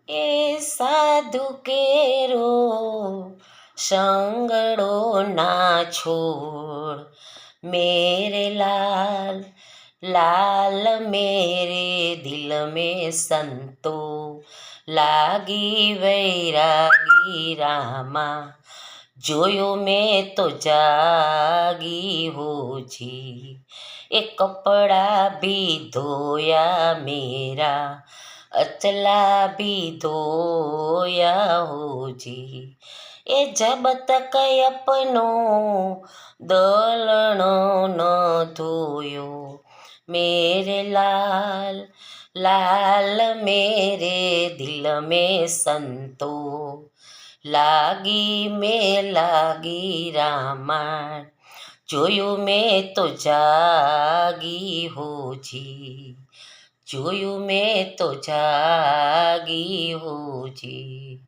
એ સાધુ કેરો સંગડો ના છોડ मेरे लाल लाल मेरे दिल में संतो लागी वैरागी रामा જોયો મેં તો જાગી હોજી એ કપડા ભી ધોયા મેરા અચલા ભી ધોયા હોજી એ જબ તક અપનો દલણો ન ધોયો मेरे लाल लाल मेरे दिल में संतो લાગી મેં લાગી રામાયણ જોયું મેં તો જાગી હોજી જોયું મેં તો જાગી હોજી